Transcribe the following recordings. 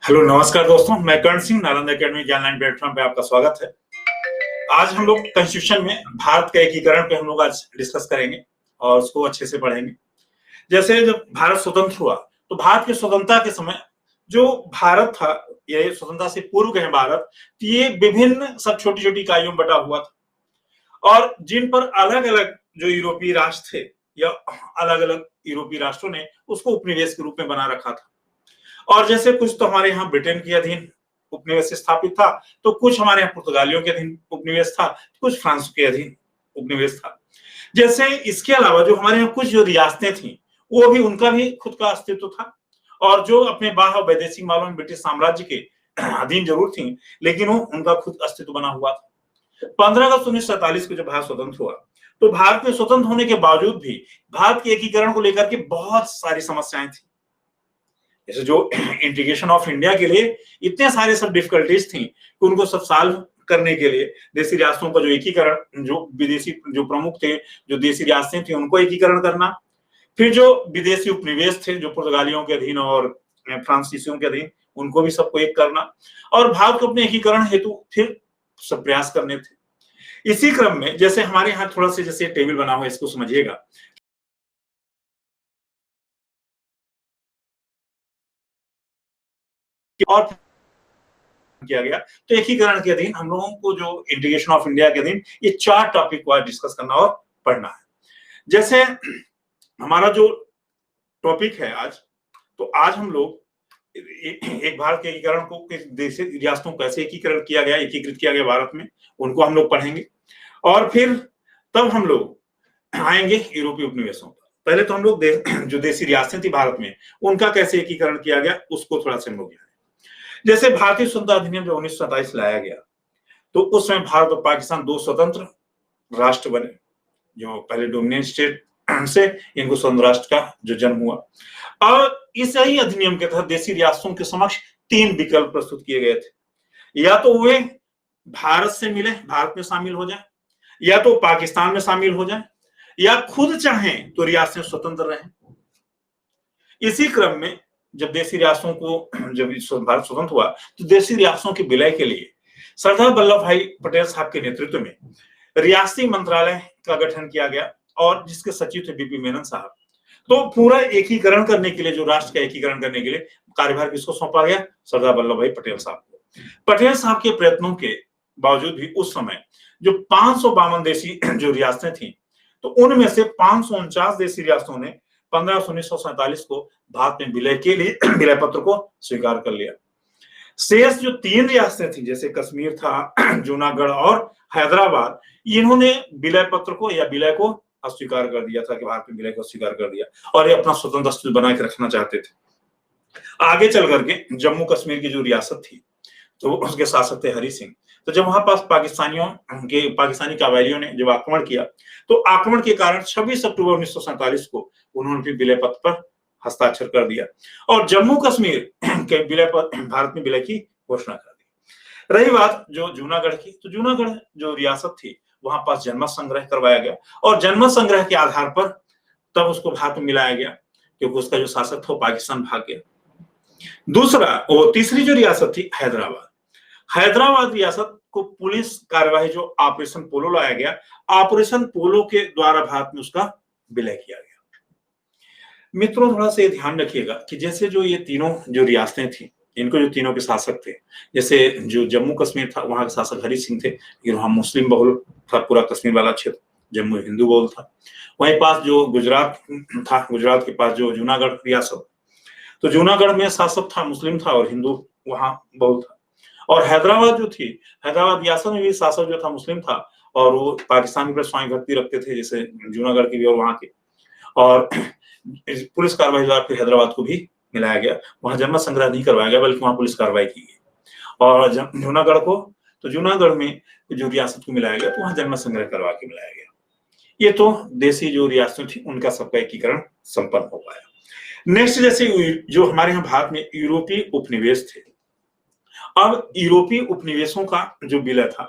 Hello नमस्कार दोस्तों, मैं कर्ण सिंह नालंदा एकेडमी ज्ञान प्लेटफॉर्म पे आपका स्वागत है। आज हम लोग कॉन्स्टिट्यूशन में भारत का एकीकरण पे हम लोग आज डिस्कस करेंगे और उसको अच्छे से पढ़ेंगे। जैसे जब भारत स्वतंत्र हुआ तो भारत की स्वतंत्रता के समय जो भारत था, ये स्वतंत्रता से पूर्व के भारत, ये विभिन्न सब छोटी छोटी इकाइयों में बटा हुआ था और जिन पर अलग अलग जो यूरोपीय राष्ट्र थे या अलग अलग यूरोपीय राष्ट्रों ने उसको उपनिवेश के रूप में बना रखा था। और जैसे कुछ तो हमारे यहाँ ब्रिटेन के अधीन उपनिवेश स्थापित था, तो कुछ हमारे यहाँ पुर्तगालियों के अधीन उपनिवेश था, कुछ फ्रांस के अधीन उपनिवेश था। जैसे इसके अलावा जो हमारे यहाँ कुछ जो रियासतें थी वो भी उनका भी खुद का अस्तित्व था और जो अपने बाह्य वैदेशिक मामलों में ब्रिटिश साम्राज्य के अधीन जरूर थी, लेकिन वो उनका खुद अस्तित्व बना हुआ था। 15 अगस्त 1947 को जब भारत स्वतंत्र हुआ तो भारत में स्वतंत्र होने के बावजूद भी भारत के एकीकरण को लेकर के बहुत सारी समस्याएं थी। जैसे जो इंटीग्रेशन ऑफ इंडिया के लिए इतने सारे सब डिफिकल्टीज थी कि उनको सब सॉल्व करने के लिए देशी रियासतों का जो एकीकरण, जो विदेशी जो प्रमुख थे, जो देशी रियासतें थी उनको एकीकरण करना, फिर जो विदेशी उपनिवेश थे जो पुर्तगालियों के अधीन और फ्रांसीसियों के अधीन, उनको भी सबको एक करना और भारत को अपने एकीकरण हेतु फिर सब प्रयास करने थे। इसी क्रम में जैसे हमारे यहाँ थोड़ा सा जैसे टेबल बना हुआ है, इसको समझिएगा। और किया गया तो एकीकरण के अधीन हम लोगों को जो इंटीग्रेशन ऑफ इंडिया के अधीन ये 4 टॉपिक को आज डिस्कस करना और पढ़ना है। जैसे हमारा जो टॉपिक है आज, तो आज हम लोग एक भारत के एकीकरण को देश रियासतों कैसे एकीकरण किया गया, एकीकृत किया गया भारत में, उनको हम लोग पढ़ेंगे और फिर तब हम लोग आएंगे यूरोपीय उपनिवेशों पर। पहले तो हम लोग जो देशी रियासतें थी भारत में उनका कैसे एकीकरण किया गया उसको थोड़ा सा हम लोग। जैसे भारतीय स्वतंत्रता अधिनियम जो 1927 लाया गया तो उस समय भारत और पाकिस्तान दो स्वतंत्र राष्ट्र बने, जो पहले डोमिनियन स्टेट से इनको स्वतंत्र राष्ट्र का जो जन्म हुआ। और इस ही अधिनियम के तहत देशी रियासतों के समक्ष 3 विकल्प प्रस्तुत किए गए थे। या तो वे भारत से मिले, भारत में शामिल हो जाए, या तो पाकिस्तान में शामिल हो जाए, या खुद चाहें तो रियासतें स्वतंत्र रहें। इसी क्रम में जब देशी रियासतों को जब भारत स्वतंत्र हुआ तो देशी रियासतों के विलय के लिए सरदार वल्लभ भाई पटेल साहब के नेतृत्व में रियासती मंत्रालय का गठन किया गया और जिसके सचिव थे बीपी मेनन साहब। तो पूरा एकीकरण करने के लिए, जो राष्ट्र का एकीकरण करने के लिए कार्यभार किसको सौंपा गया? सरदार वल्लभ भाई पटेल साहब को। पटेल साहब के प्रयत्नों के बावजूद भी उस समय जो 552 देशी जो रियासतें थी, तो उनमें से 549 देशी रियासतों ने 15/1947 को भारत में विलय के लिए विलय पत्र को स्वीकार कर लिया। शेष जो 3 रियासतें थी, जैसे कश्मीर था, जूनागढ़ और हैदराबाद, इन्होंने विलय पत्र को या विलय को अस्वीकार कर दिया था कि भारत में विलय को अस्वीकार कर दिया और ये अपना स्वतंत्र अस्तित्व बना के रखना चाहते थे। आगे चल करके जम्मू कश्मीर की जो रियासत थी तो उसके शासक थे हरि सिंह। तो जब वहां पास पाकिस्तानी काबाइलियों ने जब आक्रमण किया तो आक्रमण के कारण 26 अक्टूबर 1947 को उन्होंने फिर विलय पत्र पर हस्ताक्षर कर दिया और जम्मू कश्मीर के विलय पर भारत में विलय की घोषणा कर दी। रही बात जो जूनागढ़ की, तो जूनागढ़ जो रियासत थी वहां पास जनमत संग्रह करवाया गया और जनमत संग्रह के आधार पर तब उसको भारत में मिलाया गया, क्योंकि उसका जो शासक था वो पाकिस्तान भाग गया। तीसरी जो रियासत थी हैदराबाद रियासत को पुलिस कार्यवाही जो ऑपरेशन पोलो लाया गया, ऑपरेशन पोलो के द्वारा भारत में उसका विलय किया गया। मित्रों, थोड़ा सा ध्यान रखिएगा कि जैसे जो ये तीनों जो रियासतें थी, इनको जो तीनों के शासक थे, जैसे जो जम्मू कश्मीर था वहां के शासक हरि सिंह थे, लेकिन वहां मुस्लिम बहुल था पूरा कश्मीर वाला क्षेत्र, जम्मू हिंदू बहुल था। वहीं पास जो गुजरात था, गुजरात के पास जो जूनागढ़ रियासत, तो जूनागढ़ में शासक था मुस्लिम था और हिंदू वहां बहुल था। और हैदराबाद जो थी, हैदराबाद रियासत में भी शासक जो था मुस्लिम था और वो पाकिस्तान पर स्वामी भक्ति रखते थे, जैसे जूनागढ़ के भी और वहां के। और पुलिस कार्रवाई द्वारा फिर हैदराबाद को भी मिलाया गया, वहां जनमत संग्रह नहीं करवाया गया बल्कि वहां पुलिस कार्रवाई की गई। और जूनागढ़ को, तो जूनागढ़ में जो रियासत को मिलाया गया तो वहां जनमत संग्रह करवा के मिलाया गया। ये तो देशी जो रियासतें थी उनका सबका एकीकरण संपन्न हो पाया। नेक्स्ट, जैसे जो हमारे यहाँ भारत में यूरोपीय उपनिवेश थे, अब यूरोपीय उपनिवेशों का जो विलय था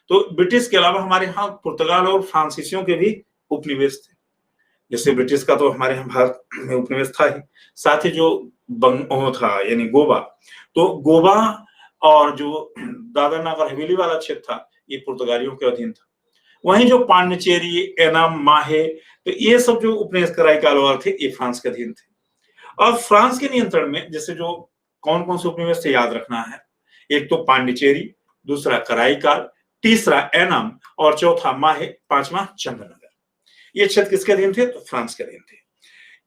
तो ब्रिटिश के अलावा हमारे यहाँ पुर्तगाल और फ्रांसीसियों के भी उपनिवेश थे। जैसे ब्रिटिश का तो हमारे यहाँ भारत में उपनिवेश था ही, साथ ही जो वो था यानी गोवा, तो गोवा और जो दादर नगर हवेली वाला क्षेत्र था ये पुर्तगालियों के अधीन था। वहीं जो पांडिचेरी, एनम, माहे, तो ये सब जो उपनिवेश कराईकाल थे ये फ्रांस के अधीन थे। और फ्रांस के नियंत्रण में जैसे जो कौन कौन से उपनिवेश थे याद रखना है, एक तो पांडिचेरी, दूसरा कराईकाल, तीसरा एनम और चौथा माहे, पांचवा चंद्रनगर। ये क्षेत्र किसके अधीन थे? तो फ्रांस के अधीन थे।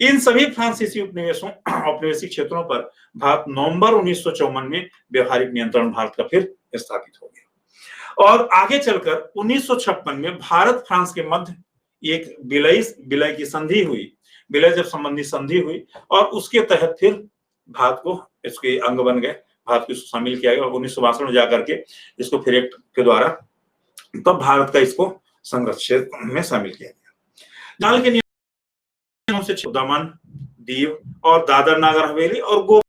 इन सभी फ्रांसीसी औपनिवेशिक क्षेत्रों पर भारत नवंबर 1954 में व्यवहारिक नियंत्रण भारत का फिर स्थापित हो गया। और आगे चलकर 1956 में भारत फ्रांस के मध्य एक विलय की संधि हुई। विलय जब संबंधी संधि हुई और उसके तहत फिर भारत को इसके अंग बन गए, भारत को इसको शामिल किया गया 1962 में जाकर के इसको फिर एक्ट के द्वारा तब भारत का इसको संघर्ष क्षेत्र में शामिल किया गया। जाल के नियमों से दमन, दीव और दादर नागर हवेली और गोवा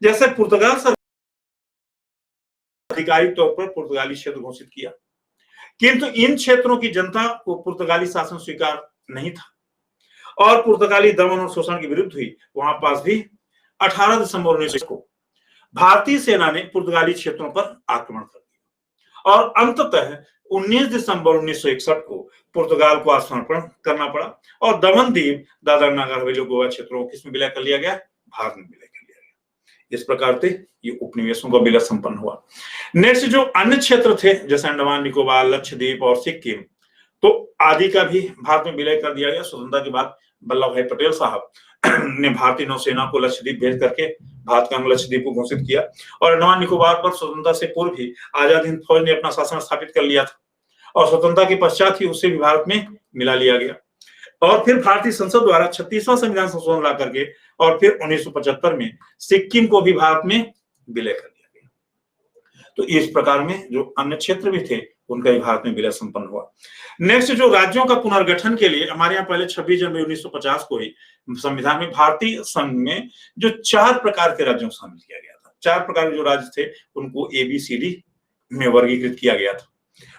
जैसे पुर्तगाल आधिकारिक तौर पर पुर्तगाली क्षेत्र घोषित किया, किंतु इन क्षेत्रों की जनता को पुर्तगाली शासन स्वीकार नहीं था और पुर्तगाली दमन और शोषण के विरुद्ध हुई। वहां पास भी 18 दिसंबर 1900 को भारतीय सेना ने पुर्तगाली क्षेत्रों पर आक्रमण कर दिया और अंततः 19 दिसंबर 1961 को पुर्तगाल को आत्मसमर्पण करना पड़ा और दमन दीव, दादर नगर हवेली, गोवा क्षेत्रों को किसमें विलय कर लिया गया? भारत में विलय कर लिया गया। इस प्रकार से ये उपनिवेशों का विलय संपन्न हुआ। नेक्स्ट जो अन्य क्षेत्र थे जैसे अंडमान निकोबार, लक्षद्वीप और सिक्किम, तो आदि का भी भारत में विलय कर दिया गया। स्वतंत्रता के बाद वल्लभ भाई पटेल साहब ने भारतीय नौसेना को लक्षद्वीप भेज करके भारत का अंग लक्षद्वीप को घोषित किया और अंडमान निकोबार पर स्वतंत्रता से पूर्व ही आजाद हिंद फौज ने अपना शासन स्थापित कर लिया था और स्वतंत्रता के पश्चात ही उसे भी भारत में मिला लिया गया। और फिर भारतीय संसद द्वारा 36वां संविधान संशोधन ला करके और फिर 1975 में सिक्किम को भी भारत में विलय कर दिया गया। तो इस प्रकार में जो अन्य क्षेत्र भी थे उनका भी भारत में विलय संपन्न हुआ। नेक्स्ट जो राज्यों का पुनर्गठन के लिए हमारे यहाँ पहले 26 जनवरी 1950 को ही संविधान में भारतीय संघ में जो 4 प्रकार के राज्यों को शामिल किया गया था। 4 प्रकार के जो राज्य थे उनको ABCD में वर्गीकृत किया गया था।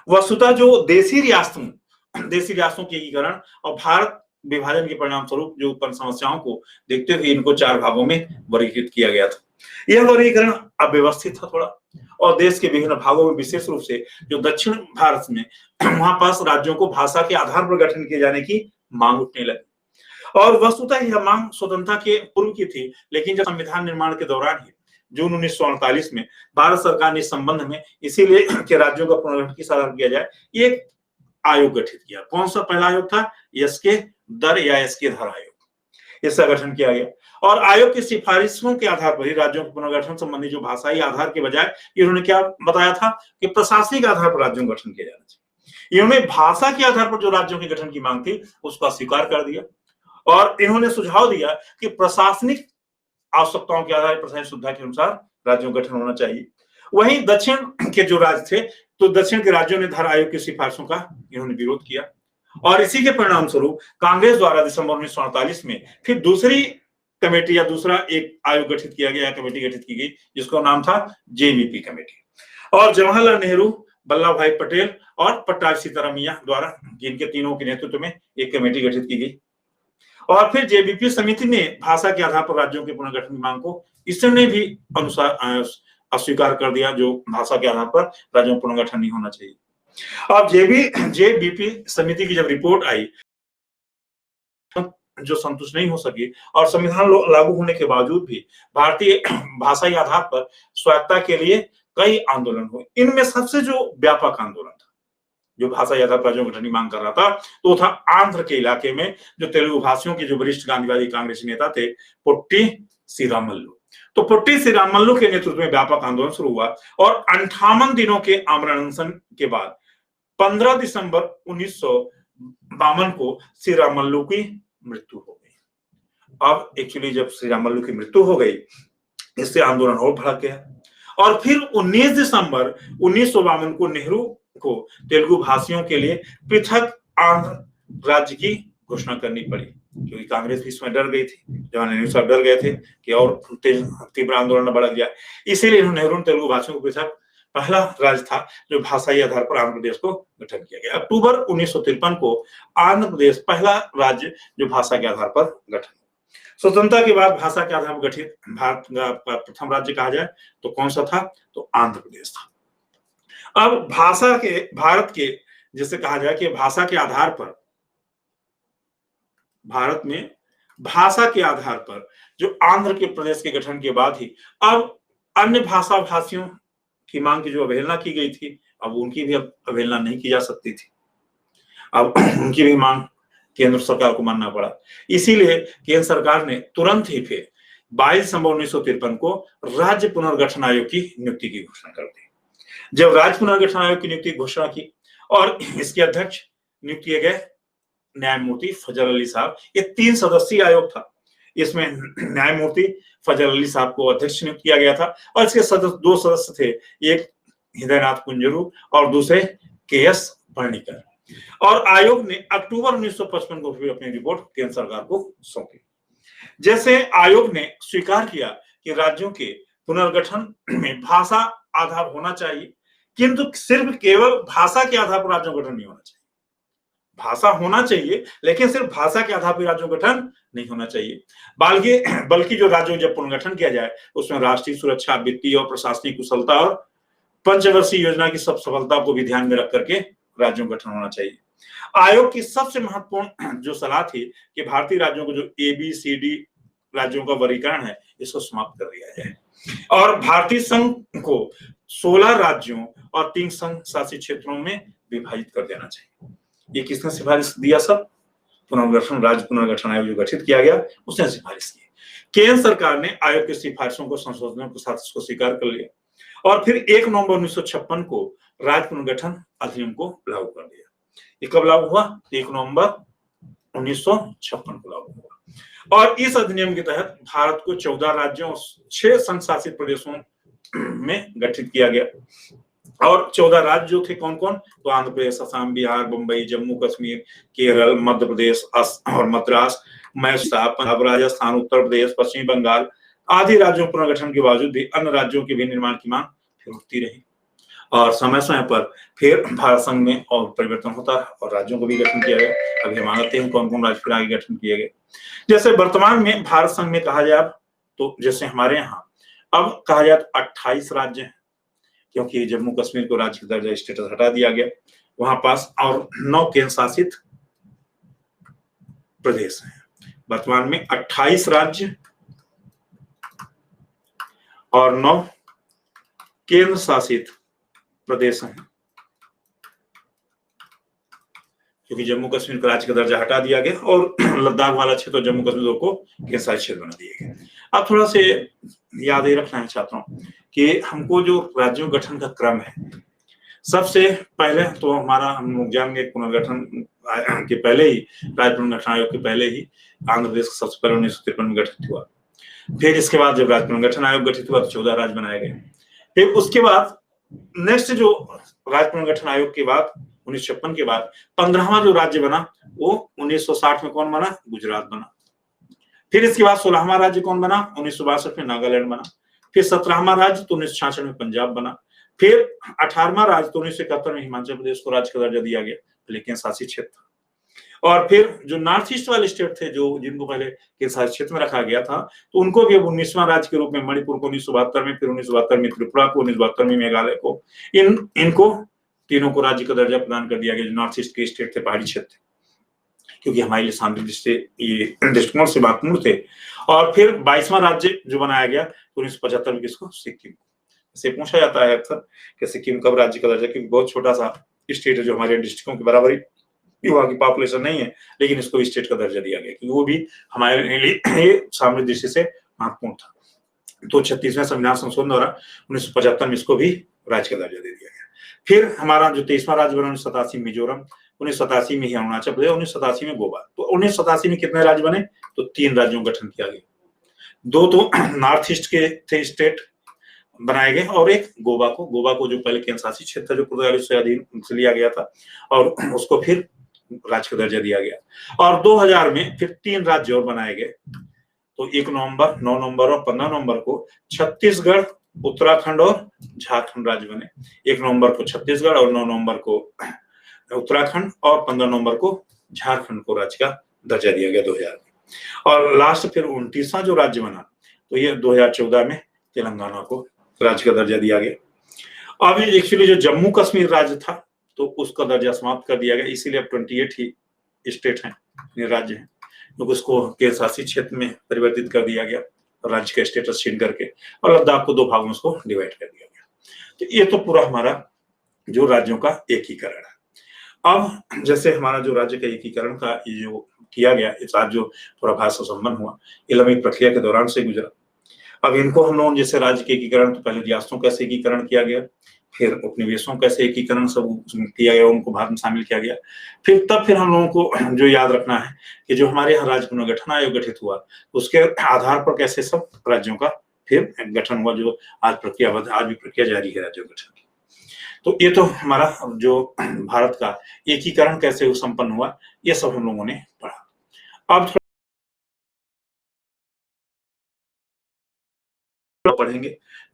वस्तुतः जो देशी रियासतों के एकीकरण और भारत विभाजन के परिणाम स्वरूप जो उत्पन्न समस्याओं को देखते हुए इनको 4 भागों में वर्गीकृत किया गया था। यह वर्गीकरण अव्यवस्थित था थोड़ा और देश के विभिन्न भागों में विशेष रूप से जो दक्षिण भारत में वहां पास राज्यों को भाषा के आधार पर गठन किए जाने की मांग उठने लगी और वस्तुतः यह मांग स्वतंत्रता के पूर्व की थी, लेकिन जब संविधान निर्माण के दौरान ही जून 1948 में भारत सरकार ने इस संबंध में इसीलिए कि राज्यों का पुनर्गठन किस आधार किया जाए एक आयोग गठित किया। कौन सा पहला आयोग था? एसके दर या एसके धर आयोग, इसका गठन किया गया और आयोग की सिफारिशों के आधार पर ही राज्यों के पुनर्गठन संबंधी जो भाषाई आधार के बजाय इन्होंने क्या बताया था कि प्रशासनिक आधार पर राज्यों का गठन किया जाना चाहिए। इन्होंने भाषा के आधार पर जो राज्यों के गठन की मांग थी उसको अस्वीकार कर दिया और इन्होंने सुझाव दिया कि प्रशासनिक आवश्यकताओं के आधार पर प्रशासनिक सुविधा के अनुसार राज्यों का गठन होना चाहिए। वहीं दक्षिण के जो राज्य थे तो दक्षिण के राज्यों ने धर आयोग की सिफारिशों का इन्होंने विरोध किया और इसी के परिणाम स्वरूप कांग्रेस द्वारा दिसंबर 1948 में फिर दूसरी कमेटी या दूसरा एक आयोग गठित किया गया, कमेटी गठित की गई जिसका नाम था JBP कमेटी और जवाहरलाल नेहरू, वल्लभ भाई पटेल और पट्टाभी सीतारामैया द्वारा जिनके तीनों के नेतृत्व में एक कमेटी गठित की गई और फिर JBP समिति ने भाषा के आधार पर राज्यों के पुनर्गठन की मांग को इसने भी अनुसार अस्वीकार कर दिया, जो भाषा के आधार पर राज्यों का पुनर्गठन नहीं होना चाहिए। अब JBP समिति की जब रिपोर्ट आई जो संतुष्ट नहीं हो सकी और संविधान लागू होने के बावजूद भी भारतीय भाषाई आधार पर स्वायत्तता के लिए कई आंदोलन हुए। इनमें सबसे जो व्यापक आंदोलन था जो भाषाई आधार पर राज्यों का गठन की मांग कर रहा था तो था आंध्र के इलाके में जो तेलुगु भाषियों के जो वरिष्ठ गांधीवादी कांग्रेसी नेता थे पोट्टी श्रीरामल्लू। तो पोट्टी श्रीरामल्लू के नेतृत्व में व्यापक आंदोलन शुरू हुआ और 58 दिनों के आमरण अनशन के बाद 15 दिसंबर 1952 को श्रीरामल्लू की मृत्यु हो गई। अब एक्चुअली जब श्रीरामल्लू की मृत्यु हो गई इससे आंदोलन और भड़क गया और फिर 19 दिसंबर 1952 को नेहरू को तेलुगु भाषियों के लिए पृथक आंध्र राज्य की घोषणा करनी पड़ी। क्योंकि कांग्रेस भी इसमें डर गई थी, जवाहरलाल नेहरू साहब डर गए थे कि और तीव्र आंदोलन बढ़ गया। इसीलिए नेहरू ने तेलुगु भाषियों को पृथक पहला राज्य था जो भाषाई आधार पर आंध्र प्रदेश को गठन किया गया। अक्टूबर 1953 को आंध्र प्रदेश पहला राज्य जो भाषा के आधार पर गठन। स्वतंत्रता के बाद भाषा के आधार पर गठित भारत का प्रथम राज्य कहा जाए तो कौन सा था, तो आंध्र प्रदेश था। अब भाषा के भारत के जिसे कहा जाए कि भाषा के आधार पर भारत में भाषा के आधार पर जो आंध्र के प्रदेश के गठन के बाद ही अब अन्य भाषा भाषियों की मांग की जो अवहेलना की गई थी, अब उनकी भी अब अवहेलना नहीं की जा सकती थी। अब उनकी भी मांग केंद्र सरकार को मानना पड़ा। इसीलिए केंद्र सरकार ने तुरंत ही फिर 22 दिसंबर 1953 को राज्य पुनर्गठन आयोग की नियुक्ति की घोषणा कर दी। जब राज्य पुनर्गठन आयोग की नियुक्ति की घोषणा की और इसके अध्यक्ष नियुक्त किए गए न्यायमूर्ति फजल अली साहब, ये 3 सदस्यीय आयोग था। इसमें न्यायमूर्ति फजल अली साहब को अध्यक्ष नियुक्त किया गया था और इसके 2 सदस्य थे, एक हृदयनाथ कुंजरू और दूसरे के.एस. पर्णिकर। और आयोग ने अक्टूबर 1955 को फिर अपनी रिपोर्ट केंद्र सरकार को सौंपी। जैसे आयोग ने स्वीकार किया कि राज्यों के पुनर्गठन में भाषा आधार होना चाहिए, किंतु सिर्फ केवल भाषा के आधार पर राज्यों गठन नहीं होना चाहिए। भाषा होना चाहिए लेकिन सिर्फ भाषा के आधार पर राज्यों गठन नहीं होना चाहिए, बल्कि जो राज्यों जब पुनर्गठन किया जाए उसमें राष्ट्रीय सुरक्षा, वित्तीय और प्रशासनिक कुशलता और पंचवर्षीय योजना की सब सफलता को भी ध्यान में रख करके राज्यों गठन होना चाहिए। आयोग की सबसे महत्वपूर्ण जो सलाह थी कि भारतीय राज्यों को जो ABCD राज्यों का वर्गीकरण है इसको समाप्त कर दिया जाए और भारतीय संघ को 16 राज्यों और 3 संघ शासित क्षेत्रों में विभाजित कर देना चाहिए। ये किसने सिफारिश दिया? सब राज्य पुनर्गठन आयोग जो गठित किया गया उसने सिफारिश की। केंद्र सरकार ने आयोग की सिफारिशों को संशोधनों के साथ इसको स्वीकार कर लिया और फिर 1 नवंबर 1956 को राज्य पुनर्गठन अधिनियम को लागू कर दिया। ये कब लागू हुआ? 1 नवंबर 1956 को लागू हुआ और इस अधिनियम के तहत भारत को 14 राज्यों और 6 संघ शासित प्रदेशों में गठित किया गया। और 14 राज्य जो थे कौन कौन? तो आंध्र प्रदेश, असम, बिहार, बंबई, जम्मू कश्मीर, केरल, मध्य प्रदेश और मद्रास, मैसूर, पंजाब, राजस्थान, उत्तर प्रदेश, पश्चिम बंगाल आदि राज्यों पुनर्गठन के बावजूद भी अन्य राज्यों के भी निर्माण की मांग फिर उठती रही और समय समय पर फिर भारत संघ में और परिवर्तन होता है और राज्यों को भी गठन किया गया। अभी हम आते हैं कौन कौन राज्य फिर आगे गठन किए गए। जैसे वर्तमान में भारत संघ में कहा जाए तो जैसे हमारे यहाँ अब कहा जाए तो 28 राज्य हैं, क्योंकि जम्मू कश्मीर को राज्य का दर्जा स्टेटस हटा दिया गया वहां पास, और 9 केंद्र शासित प्रदेश हैं। वर्तमान में 28 राज्य और 9 केंद्र शासित प्रदेश हैं, क्योंकि जम्मू कश्मीर को राज्य का दर्जा हटा दिया गया और लद्दाख वाला क्षेत्र जम्मू कश्मीर को केंद्र शासित क्षेत्र बना दिया गया। अब थोड़ा से याद ही रखना है छात्रों कि हमको जो राज्यों गठन का क्रम है, सबसे पहले तो हमारा हम लोग जानेंगे पुनर्गठन के पहले ही, राज्य पुनर्गठन आयोग के पहले ही आंध्र प्रदेश सबसे पहले 1953 में गठित हुआ। फिर इसके बाद जब राज्य पुनर्गठन आयोग गठित हुआ तो 14 राज्य बनाए गए। फिर उसके बाद नेक्स्ट जो राज्य पुनर्गठन आयोग के बाद 1956 के बाद 15वां जो राज्य बना वो 1960 में कौन बना? गुजरात बना। फिर इसके बाद 16वां राज्य कौन बना? 1962 में नागालैंड बना। फिर 17वां राज्य तो 1966 में पंजाब बना। फिर 18वां राज्य तो 1971 में हिमाचल प्रदेश को राज्य का दर्जा दिया गया, लेकिन शासित क्षेत्र। और फिर जो नॉर्थ ईस्ट वाले स्टेट थे जो जिनको पहले केंद्र शासित क्षेत्र में रखा गया था, तो उनको भी अब 19वां राज्य के रूप में मणिपुर को 1972 में, फिर 1972 में त्रिपुरा को, 1972 में मेघालय को, इनको तीनों को राज्य का दर्जा प्रदान कर दिया गया जो नॉर्थ ईस्ट के स्टेट थे, पहाड़ी क्षेत्र, क्योंकि हमारे लिए सामरिक दृष्टिकोण से महत्वपूर्ण थे। और फिर 22वां राज्य जो बनाया गया तो 1975 में किसको? सिक्किम। से पूछा जाता है अक्सर कि सिक्किम कब राज्य का दर्जा, क्योंकि बहुत छोटा सा स्टेट है जो हमारे डिस्ट्रिक्टों की बराबरी वहां की पॉपुलेशन नहीं है, लेकिन इसको स्टेट का दर्जा दिया गया क्योंकि वो भी हमारे लिए सामरिक दृष्टि से महत्वपूर्ण था। तो 36वें संविधान संशोधन द्वारा 1975 में इसको भी राज्य का दर्जा दे दिया गया। फिर हमारा जो 23वां राज्य बना 1987 मिजोरम, 1987 में ही अरुणाचल प्रदेश, 1987 में गोवा। तो 1987 में कितने राज्य बने? तो 3 राज्यों का गठन किया गया। 2 तो नॉर्थ ईस्ट के थे स्टेट बनाए गए और एक गोवा को जो पहले केंद्र शासित क्षेत्र जो पुर्तगाली से अधीन से लिया गया था और उसको फिर राज्य का दर्जा दिया गया। और 2000 में फिर 3 राज्य और बनाए गए। तो 1 नवंबर, 9 नवंबर और 15 नवंबर को छत्तीसगढ़, उत्तराखंड और झारखंड राज्य बने। 1 नवंबर को छत्तीसगढ़ और 9 नवंबर को उत्तराखंड और 15 नवंबर को झारखंड को राज्य का दर्जा दिया गया 2000 में। और लास्ट फिर 29वां जो राज्य बना, तो ये 2014 में तेलंगाना को राज्य का दर्जा दिया गया। अब एक्चुअली जो जम्मू कश्मीर राज्य था, तो उसका दर्जा समाप्त कर दिया गया, इसीलिए अब 28 ही स्टेट हैं, राज्य हैं, तो उसको केंद्र शासित क्षेत्र में परिवर्तित कर दिया गया, राज्य का स्टेटस चेंज करके, और लद्दाख को 2 भागों में उसको डिवाइड कर दिया गया। तो ये तो पूरा हमारा जो राज्यों का एकीकरण है। अब जैसे हमारा जो राज्य का एकीकरण का ये जो किया गया, इस आज जो पूरा भारत से संबंध हुआ, ये लंबी प्रक्रिया के दौरान से गुजरा। अब इनको हम लोग जैसे राज्य के एकीकरण, तो पहले रियासतों का कैसे एकीकरण किया गया, फिर उपनिवेशों कैसे एकीकरण सब किया गया, उनको भारत में शामिल किया गया। फिर हम लोगों को जो याद रखना है कि जो हमारे यहाँ राज्य पुनर्गठन आयोग गठित हुआ, उसके आधार पर कैसे सब राज्यों का फिर गठन हुआ, जो आज भी प्रक्रिया जारी है राज्यों गठन की। तो ये तो हमारा जो भारत का एकीकरण कैसे संपन्न हुआ, ये सब हम लोगों ने पढ़ा। अब पढ़ेंगे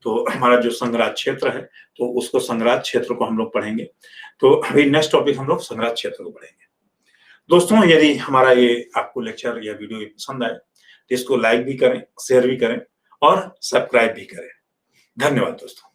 तो हमारा जो संघराज क्षेत्र है, तो उसको संघराज क्षेत्र को हम लोग पढ़ेंगे। तो अभी नेक्स्ट टॉपिक हम लोग संघराज क्षेत्र को पढ़ेंगे। दोस्तों, यदि हमारा ये आपको लेक्चर या वीडियो पसंद आए तो इसको लाइक भी करें, शेयर भी करें और सब्सक्राइब भी करें। धन्यवाद दोस्तों।